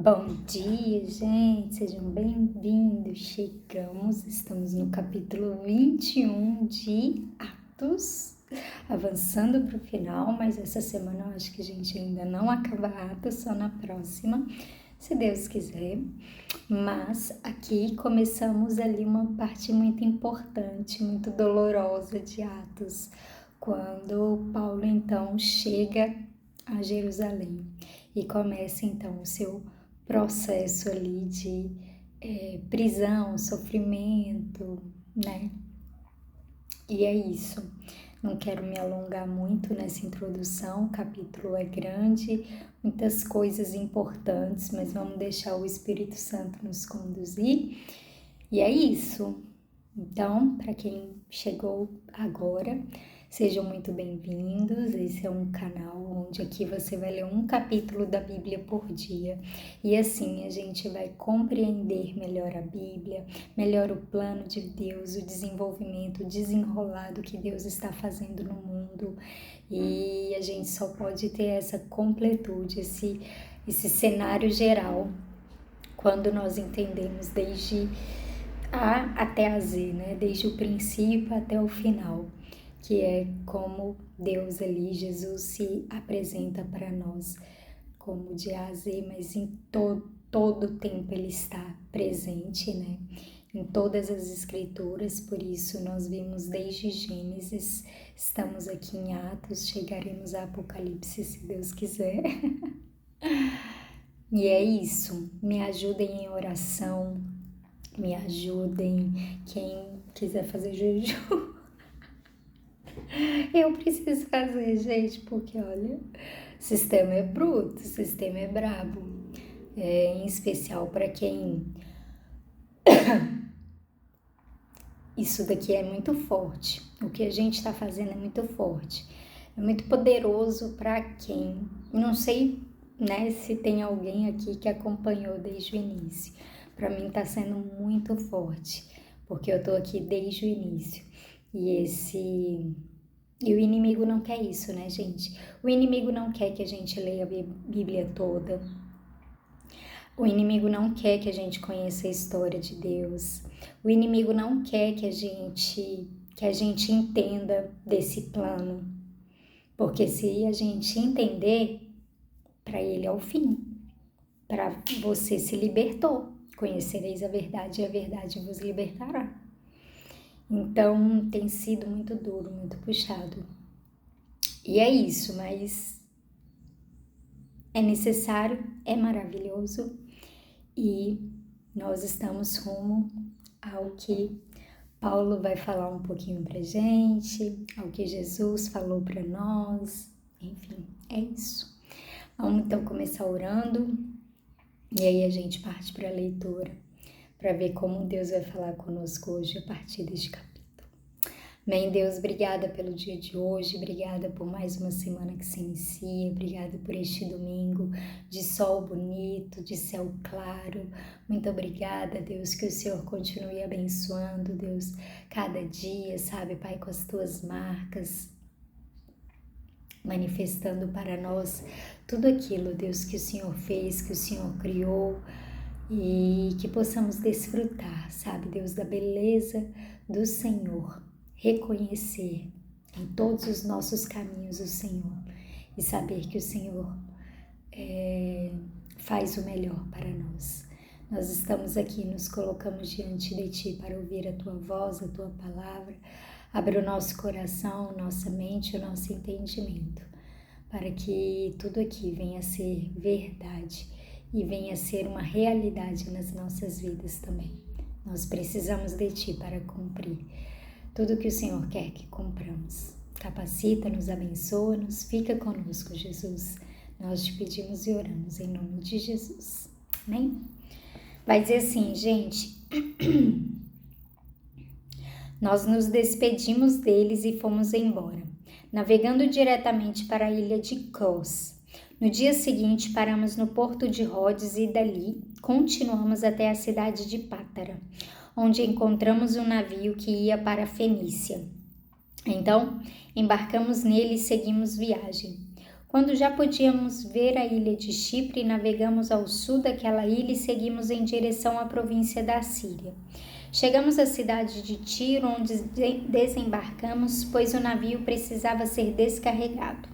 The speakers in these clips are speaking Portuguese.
Bom dia, gente, sejam bem-vindos. Estamos no capítulo 21 de Atos, avançando para o final, mas essa semana eu acho que a gente ainda não acaba Atos, só na próxima, se Deus quiser. Mas aqui começamos ali uma parte muito importante, muito dolorosa de Atos, quando Paulo então chega a Jerusalém e começa então o seu processo ali de prisão, sofrimento, né? E é isso. Não quero me alongar muito nessa introdução, o capítulo é grande, muitas coisas importantes, mas vamos deixar o Espírito Santo nos conduzir. E é isso. Então, para quem chegou agora, sejam muito bem-vindos. Esse é um canal onde aqui você vai ler um capítulo da Bíblia por dia. E assim a gente vai compreender melhor a Bíblia, melhor o plano de Deus, o desenvolvimento, o desenrolado que Deus está fazendo no mundo. E a gente só pode ter essa completude, esse cenário geral, quando nós entendemos desde A até a Z, né? Desde o princípio até o final, que é como Deus ali, Jesus se apresenta para nós como de A a Z, mas em todo o tempo Ele está presente, né? Em todas as escrituras, por isso nós vimos desde Gênesis, estamos aqui em Atos, chegaremos a Apocalipse se Deus quiser. E é isso, me ajudem em oração, me ajudem, quem quiser fazer jejum. Eu preciso fazer, gente, porque olha, o sistema é bruto, o sistema é brabo. Em especial para quem... Isso daqui é muito forte, o que a gente está fazendo é muito forte, é muito poderoso para quem... Não sei, né, se tem alguém aqui que acompanhou desde o início. Para mim está sendo muito forte, porque eu tô aqui desde o início. E o inimigo não quer isso, né, gente? O inimigo não quer que a gente leia a Bíblia toda. O inimigo não quer que a gente conheça a história de Deus. O inimigo não quer que a gente entenda desse plano. Porque se a gente entender, para ele é o fim. Para você se libertou. Conhecereis a verdade e a verdade vos libertará. Então, tem sido muito duro, muito puxado. E é isso, mas é necessário, é maravilhoso e nós estamos rumo ao que Paulo vai falar um pouquinho pra gente, ao que Jesus falou para nós, enfim, é isso. Vamos então começar orando e aí a gente parte para a leitura, para ver como Deus vai falar conosco hoje a partir deste capítulo. Amém, Deus, obrigada pelo dia de hoje, obrigada por mais uma semana que se inicia, obrigada por este domingo de sol bonito, de céu claro. Muito obrigada, Deus, que o Senhor continue abençoando, Deus, cada dia, sabe, Pai, com as tuas marcas, manifestando para nós tudo aquilo, Deus, que o Senhor fez, que o Senhor criou, e que possamos desfrutar, sabe, Deus, da beleza do Senhor, reconhecer em todos os nossos caminhos o Senhor e saber que o Senhor faz o melhor para nós. Nós estamos aqui, nos colocamos diante de Ti para ouvir a Tua voz, a Tua palavra. Abre o nosso coração, nossa mente, o nosso entendimento, para que tudo aqui venha a ser verdade e venha a ser uma realidade nas nossas vidas também. Nós precisamos de Ti para cumprir tudo que o Senhor quer que cumpramos. Capacita-nos, abençoa-nos, fica conosco, Jesus. Nós te pedimos e oramos em nome de Jesus. Amém? Vai dizer assim, gente... Nós nos despedimos deles e fomos embora, navegando diretamente para a ilha de Cos. No dia seguinte, paramos no porto de Rhodes e dali continuamos até a cidade de Pátara, onde encontramos um navio que ia para a Fenícia. Então, embarcamos nele e seguimos viagem. Quando já podíamos ver a ilha de Chipre, navegamos ao sul daquela ilha e seguimos em direção à província da Síria. Chegamos à cidade de Tiro, onde desembarcamos, pois o navio precisava ser descarregado.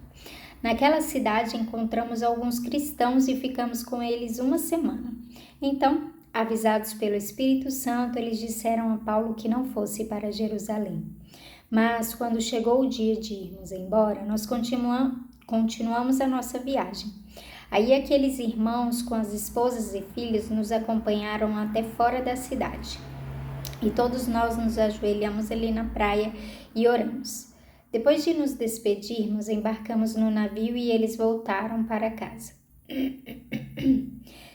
Naquela cidade encontramos alguns cristãos e ficamos com eles uma semana. Então, avisados pelo Espírito Santo, eles disseram a Paulo que não fosse para Jerusalém. Mas, quando chegou o dia de irmos embora, nós continuamos a nossa viagem. Aí aqueles irmãos com as esposas e filhos nos acompanharam até fora da cidade. E todos nós nos ajoelhamos ali na praia e oramos. Depois de nos despedirmos, embarcamos no navio e eles voltaram para casa.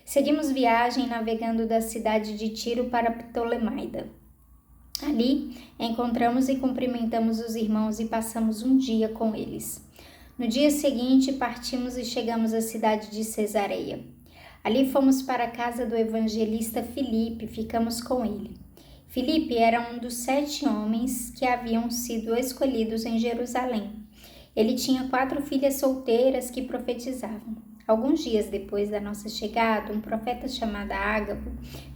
Seguimos viagem navegando da cidade de Tiro para Ptolemaida. Ali, encontramos e cumprimentamos os irmãos e passamos um dia com eles. No dia seguinte, partimos e chegamos à cidade de Cesareia. Ali fomos para a casa do evangelista Filipe e ficamos com ele. Filipe era um dos 7 homens que haviam sido escolhidos em Jerusalém. Ele tinha 4 filhas solteiras que profetizavam. Alguns dias depois da nossa chegada, um profeta chamado Ágabo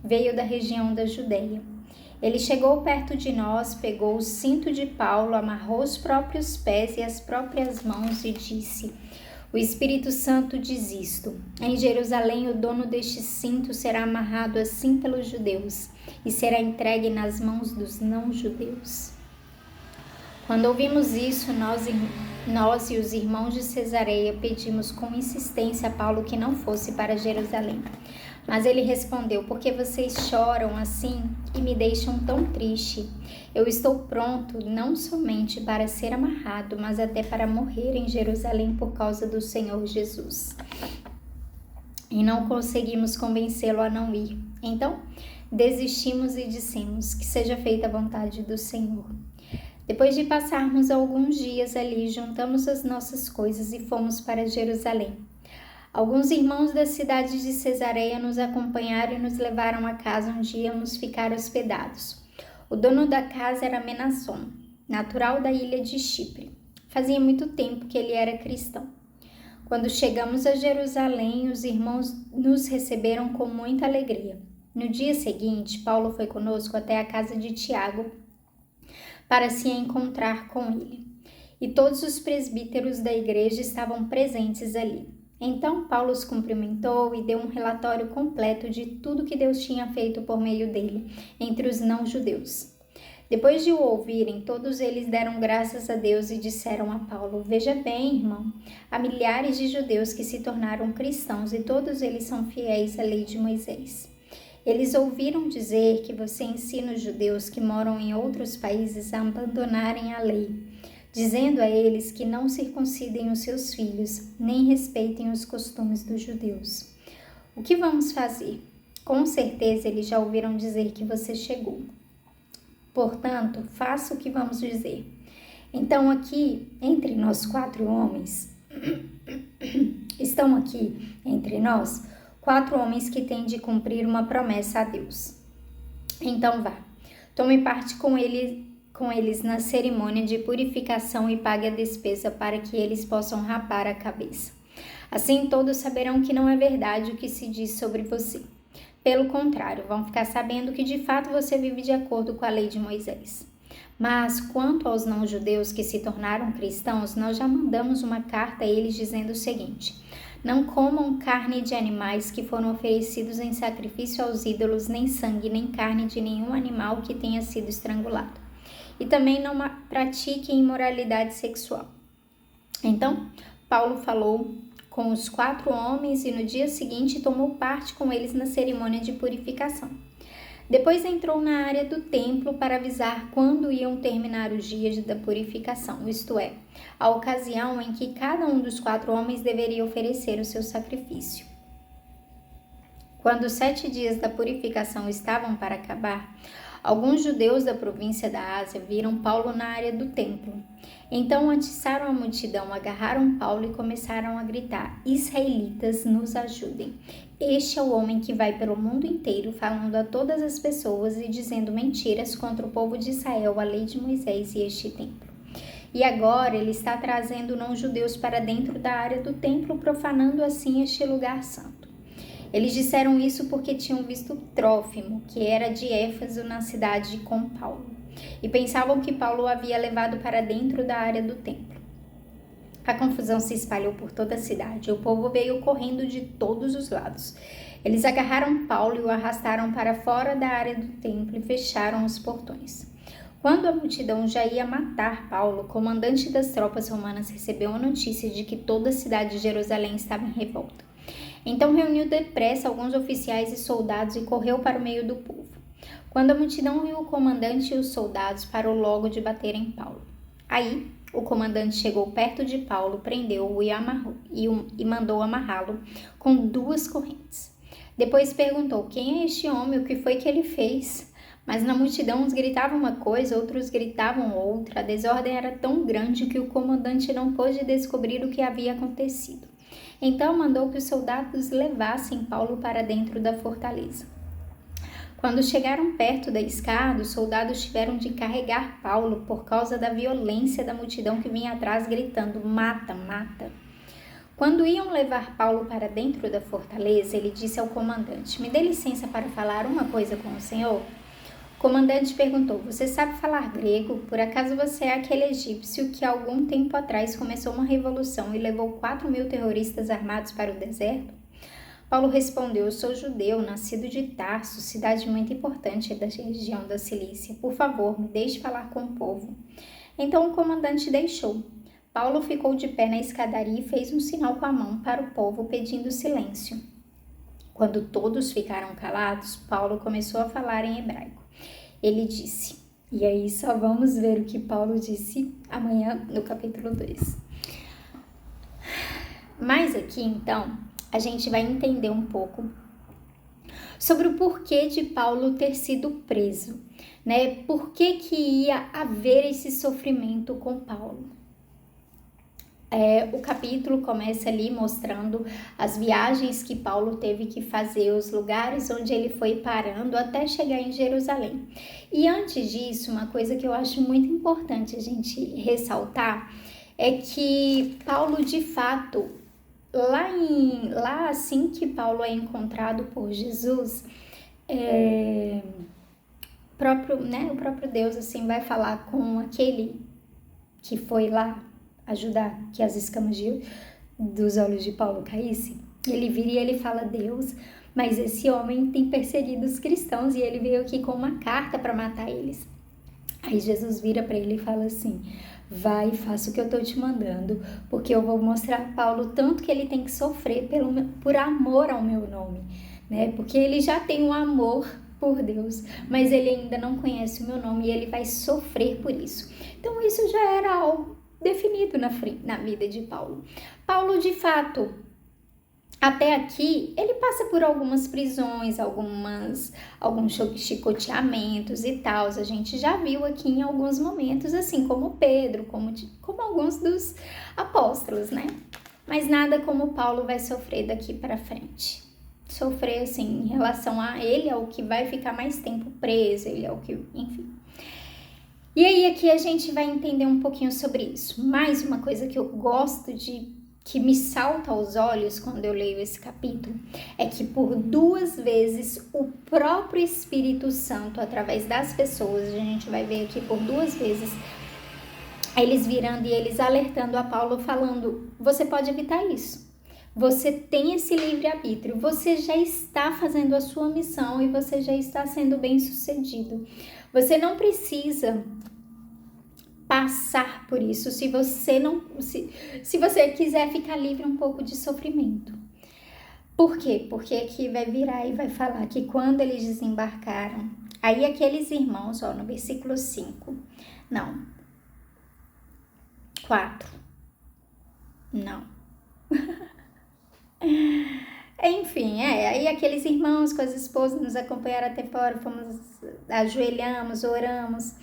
veio da região da Judeia. Ele chegou perto de nós, pegou o cinto de Paulo, amarrou os próprios pés e as próprias mãos e disse: "O Espírito Santo diz isto: em Jerusalém o dono deste cinto será amarrado assim pelos judeus e será entregue nas mãos dos não-judeus." Quando ouvimos isso, nós e os irmãos de Cesareia pedimos com insistência a Paulo que não fosse para Jerusalém. Mas ele respondeu: "Por que vocês choram assim e me deixam tão triste? Eu estou pronto não somente para ser amarrado, mas até para morrer em Jerusalém por causa do Senhor Jesus." E não conseguimos convencê-lo a não ir. Então, desistimos e dissemos: "Que seja feita a vontade do Senhor." Depois de passarmos alguns dias ali, juntamos as nossas coisas e fomos para Jerusalém. Alguns irmãos da cidade de Cesareia nos acompanharam e nos levaram à casa onde íamos ficar hospedados. O dono da casa era Menasson, natural da ilha de Chipre. Fazia muito tempo que ele era cristão. Quando chegamos a Jerusalém, os irmãos nos receberam com muita alegria. No dia seguinte, Paulo foi conosco até a casa de Tiago para se encontrar com ele. E todos os presbíteros da igreja estavam presentes ali. Então Paulo os cumprimentou e deu um relatório completo de tudo que Deus tinha feito por meio dele entre os não-judeus. Depois de o ouvirem, todos eles deram graças a Deus e disseram a Paulo: "Veja bem, irmão, há milhares de judeus que se tornaram cristãos e todos eles são fiéis à lei de Moisés. Eles ouviram dizer que você ensina os judeus que moram em outros países a abandonarem a lei, dizendo a eles que não circuncidem os seus filhos, nem respeitem os costumes dos judeus. O que vamos fazer? Com certeza eles já ouviram dizer que você chegou. Portanto, faça o que vamos dizer. Então aqui, entre nós 4 homens, estão aqui entre nós 4 homens que têm de cumprir uma promessa a Deus. Então vá, tome parte com eles na cerimônia de purificação e pague a despesa para que eles possam rapar a cabeça. Assim todos saberão que não é verdade o que se diz sobre você. Pelo contrário, vão ficar sabendo que de fato você vive de acordo com a lei de Moisés. Mas quanto aos não-judeus que se tornaram cristãos, nós já mandamos uma carta a eles dizendo o seguinte: não comam carne de animais que foram oferecidos em sacrifício aos ídolos, nem sangue, nem carne de nenhum animal que tenha sido estrangulado. E também não pratiquem imoralidade sexual. Então, Paulo falou com os 4 homens e no dia seguinte tomou parte com eles na cerimônia de purificação. Depois entrou na área do templo para avisar quando iam terminar os dias da purificação, isto é, a ocasião em que cada um dos 4 homens deveria oferecer o seu sacrifício. Quando os 7 dias da purificação estavam para acabar, alguns judeus da província da Ásia viram Paulo na área do templo. Então atiçaram a multidão, agarraram Paulo e começaram a gritar: "Israelitas, nos ajudem! Este é o homem que vai pelo mundo inteiro falando a todas as pessoas e dizendo mentiras contra o povo de Israel, a lei de Moisés e este templo." e agora ele está trazendo não-judeus para dentro da área do templo, profanando assim este lugar santo. Eles disseram isso porque tinham visto Trófimo, que era de Éfeso, na cidade com Paulo, e pensavam que Paulo o havia levado para dentro da área do templo. A confusão se espalhou por toda a cidade, e o povo veio correndo de todos os lados. Eles agarraram Paulo e o arrastaram para fora da área do templo e fecharam os portões. Quando a multidão já ia matar Paulo, o comandante das tropas romanas recebeu a notícia de que toda a cidade de Jerusalém estava em revolta. Então reuniu depressa alguns oficiais e soldados e correu para o meio do povo. Quando a multidão viu o comandante e os soldados, parou logo de bater em Paulo. Aí, o comandante chegou perto de Paulo, prendeu-o e mandou amarrá-lo com 2 correntes. Depois perguntou: quem é este homem? O que foi que ele fez? Mas na multidão uns gritavam uma coisa, outros gritavam outra. A desordem era tão grande que o comandante não pôde descobrir o que havia acontecido. Então mandou que os soldados levassem Paulo para dentro da fortaleza. Quando chegaram perto da escada, os soldados tiveram de carregar Paulo por causa da violência da multidão que vinha atrás gritando: mata, mata. Quando iam levar Paulo para dentro da fortaleza, ele disse ao comandante: me dê licença para falar uma coisa com o senhor? O comandante perguntou: você sabe falar grego? Por acaso você é aquele egípcio que há algum tempo atrás começou uma revolução e levou 4.000 terroristas armados para o deserto? Paulo respondeu: eu sou judeu, nascido de Tarso, cidade muito importante da região da Cilícia. Por favor, me deixe falar com o povo. Então o comandante deixou. Paulo ficou de pé na escadaria e fez um sinal com a mão para o povo, pedindo silêncio. Quando todos ficaram calados, Paulo começou a falar em hebraico. Ele disse, e aí só vamos ver o que Paulo disse amanhã no capítulo 2. Mas aqui, então, a gente vai entender um pouco sobre o porquê de Paulo ter sido preso, né? Por que ia haver esse sofrimento com Paulo? O capítulo começa ali mostrando as viagens que Paulo teve que fazer, os lugares onde ele foi parando até chegar em Jerusalém. E antes disso, uma coisa que eu acho muito importante a gente ressaltar é que Paulo, de fato, lá assim que Paulo é encontrado por Jesus, o próprio Deus assim vai falar com aquele que foi lá ajudar que as escamas dos olhos de Paulo caíssem. Ele vira e ele fala: Deus, mas esse homem tem perseguido os cristãos e ele veio aqui com uma carta para matar eles. Aí Jesus vira para ele e fala assim: vai, faça o que eu estou te mandando, porque eu vou mostrar a Paulo tanto que ele tem que sofrer por amor ao meu nome, né? Porque ele já tem um amor por Deus, mas ele ainda não conhece o meu nome e ele vai sofrer por isso. Então isso já era algo definido na vida de Paulo. Paulo, de fato, até aqui, ele passa por algumas prisões, alguns chicoteamentos e tal. A gente já viu aqui em alguns momentos, assim como Pedro, como alguns dos apóstolos, né? Mas nada como Paulo vai sofrer daqui para frente. Sofrer, assim, em relação a ele é o que vai ficar mais tempo preso, ele é o que, enfim. E aí aqui a gente vai entender um pouquinho sobre isso. Mais uma coisa que eu gosto que me salta aos olhos quando eu leio esse capítulo, é que por 2 vezes o próprio Espírito Santo, através das pessoas, a gente vai ver aqui por 2 vezes, eles virando e eles alertando a Paulo, falando: você pode evitar isso. Você tem esse livre-arbítrio, você já está fazendo a sua missão e você já está sendo bem-sucedido. Você não precisa passar por isso se você quiser ficar livre um pouco de sofrimento. Por quê? Porque aqui vai virar e vai falar que quando eles desembarcaram, aí aqueles irmãos, no versículo 4. Enfim, aí aqueles irmãos com as esposas nos acompanharam até fora, ajoelhamos, oramos.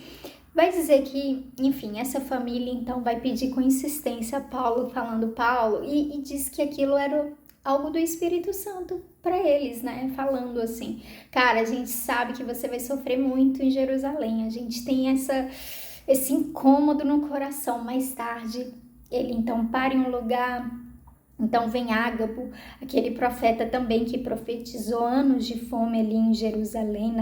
Vai dizer que, enfim, essa família então vai pedir com insistência a Paulo, falando Paulo, e diz que aquilo era algo do Espírito Santo para eles, né? Falando assim: cara, a gente sabe que você vai sofrer muito em Jerusalém, a gente tem esse incômodo no coração. Mais tarde, ele então para em um lugar, então vem Ágabo, aquele profeta também que profetizou anos de fome ali em Jerusalém,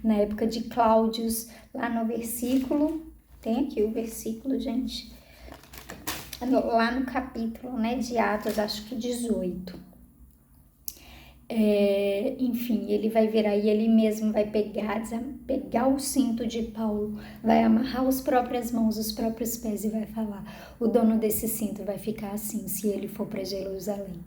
na época de Cláudios, lá no versículo, tem aqui o versículo, gente, lá no capítulo, né, de Atos, acho que 18. Enfim, ele vai vir aí, ele mesmo vai pegar o cinto de Paulo, vai amarrar as próprias mãos, os próprios pés e vai falar: o dono desse cinto vai ficar assim se ele for para Jerusalém.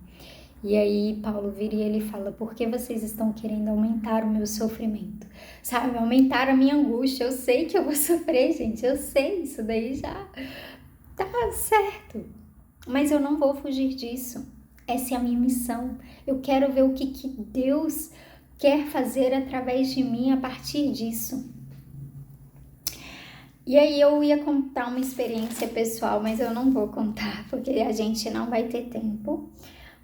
E aí Paulo vira e ele fala: por que vocês estão querendo aumentar o meu sofrimento? Sabe, aumentar a minha angústia. Eu sei que eu vou sofrer, gente, eu sei, isso daí já tá certo. Mas eu não vou fugir disso. Essa é a minha missão. Eu quero ver o que Deus quer fazer através de mim a partir disso. E aí eu ia contar uma experiência pessoal, mas eu não vou contar, porque a gente não vai ter tempo.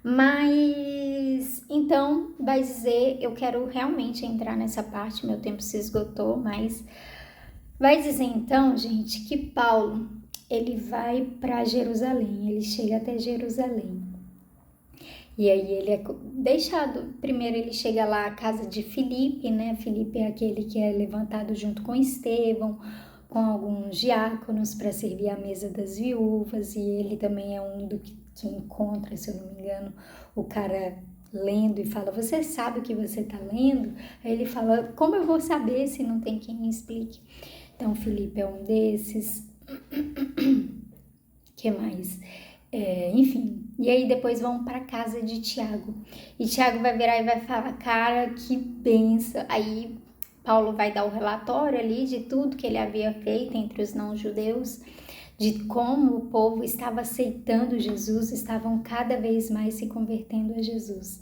Mas, então, vai dizer, eu quero realmente entrar nessa parte, meu tempo se esgotou, mas vai dizer então, gente, que Paulo, ele vai para Jerusalém, ele chega até Jerusalém. E aí ele é deixado, primeiro ele chega lá à casa de Filipe, né? Filipe é aquele que é levantado junto com Estevão, com alguns diáconos para servir à mesa das viúvas, e ele também é um do que encontra, se eu não me engano, o cara lendo e fala: você sabe o que você está lendo? Aí ele fala: como eu vou saber se não tem quem me explique? Então Filipe é um desses. Que mais? Enfim, e aí depois vão para casa de Tiago, e Tiago vai virar e vai falar: cara, que benção. Aí Paulo vai dar o relatório ali de tudo que ele havia feito entre os não-judeus, de como o povo estava aceitando Jesus, estavam cada vez mais se convertendo a Jesus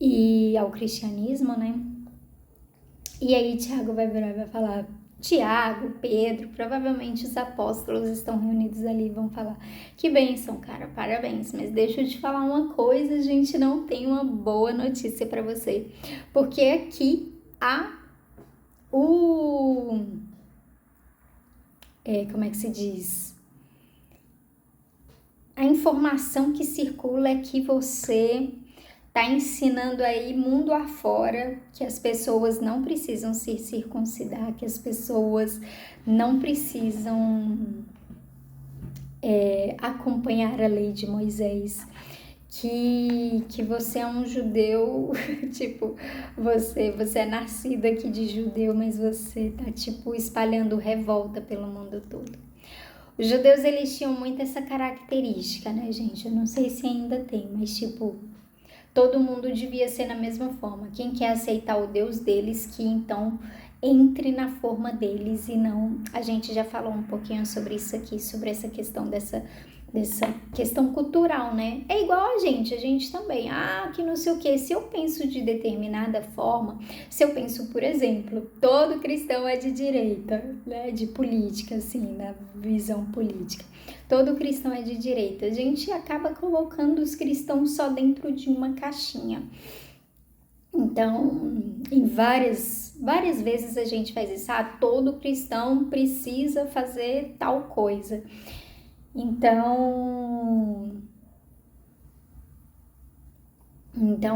e ao cristianismo, né? E aí Tiago vai virar e vai falar: Tiago, Pedro, provavelmente os apóstolos estão reunidos ali e vão falar: que bênção, cara, parabéns, mas deixa eu te falar uma coisa, a gente não tem uma boa notícia para você, porque aqui há como é que se diz? A informação que circula é que você tá ensinando aí mundo afora que as pessoas não precisam se circuncidar, que as pessoas não precisam acompanhar a lei de Moisés, que você é um judeu, tipo, você é nascido aqui de judeu, mas você tá, tipo, espalhando revolta pelo mundo todo. Os judeus, eles tinham muito essa característica, né, gente? Eu não sei se ainda tem, mas, tipo, todo mundo devia ser na mesma forma. Quem quer aceitar o Deus deles, que então entre na forma deles e não... A gente já falou um pouquinho sobre isso aqui, sobre essa questão dessa questão cultural, né? É igual a gente também. Que não sei o que. Se eu penso de determinada forma, se eu penso, por exemplo, todo cristão é de direita, né? De política, assim, na visão política. Todo cristão é de direita. A gente acaba colocando os cristãos só dentro de uma caixinha. Então, em várias vezes a gente faz isso. Todo cristão precisa fazer tal coisa. Então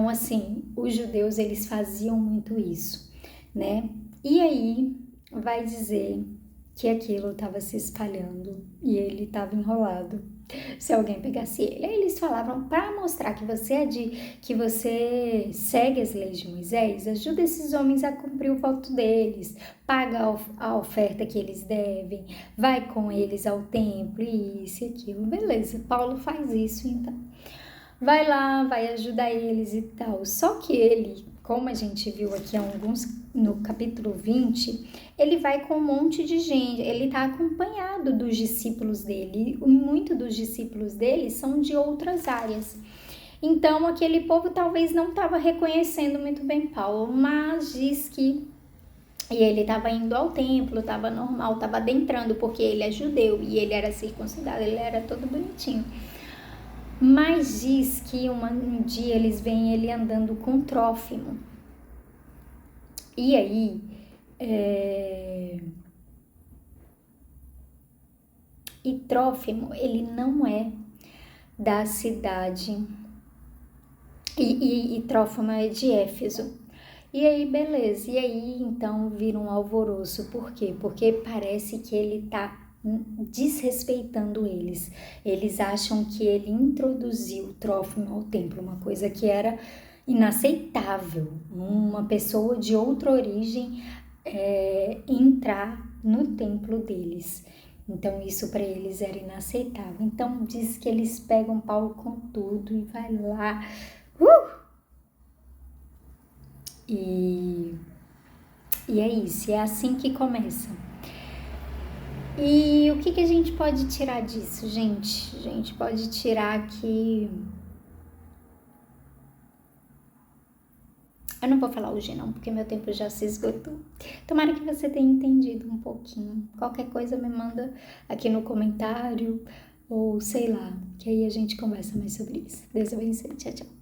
assim, os judeus, eles faziam muito isso, né? E aí vai dizer que aquilo estava se espalhando e ele estava enrolado se alguém pegasse ele. Aí eles falavam: para mostrar que você segue as leis de Moisés, ajuda esses homens a cumprir o voto deles, paga a oferta que eles devem, vai com eles ao templo, isso e aquilo. Beleza, Paulo faz isso, então vai lá, vai ajudar eles e tal. Só que ele, como a gente viu aqui no capítulo 20, ele vai com um monte de gente, ele está acompanhado dos discípulos dele, e muitos dos discípulos dele são de outras áreas. Então, aquele povo talvez não estava reconhecendo muito bem Paulo, mas diz que ele estava indo ao templo, estava normal, estava adentrando, porque ele é judeu e ele era circuncidado, ele era todo bonitinho. Mas diz que um dia eles veem ele andando com Trófimo. E aí, E Trófimo, ele não é da cidade, e Trófimo é de Éfeso. E aí, beleza, e aí então vira um alvoroço, por quê? Porque parece que ele tá desrespeitando eles. Eles acham que ele introduziu Trófimo ao templo, uma coisa que era inaceitável, uma pessoa de outra origem entrar no templo deles. Então isso para eles era inaceitável. Então diz que eles pegam Paulo com tudo e vai lá. E é isso, é assim que começa. E o que a gente pode tirar disso, gente? A gente pode tirar que... Eu não vou falar hoje não, porque meu tempo já se esgotou. Tomara que você tenha entendido um pouquinho. Qualquer coisa me manda aqui no comentário, ou sei lá, que aí a gente conversa mais sobre isso. Deus abençoe, tchau, tchau.